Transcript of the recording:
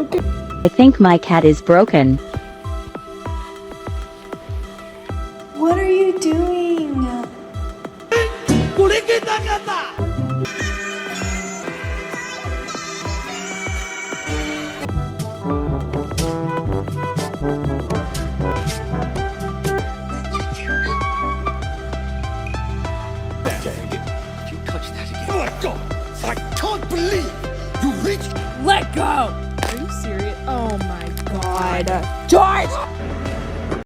broken. I think my cat is broken. What are you doing? You touch that again. Let go! I can't believe you reached. Let go! Are you serious? Oh my god. George!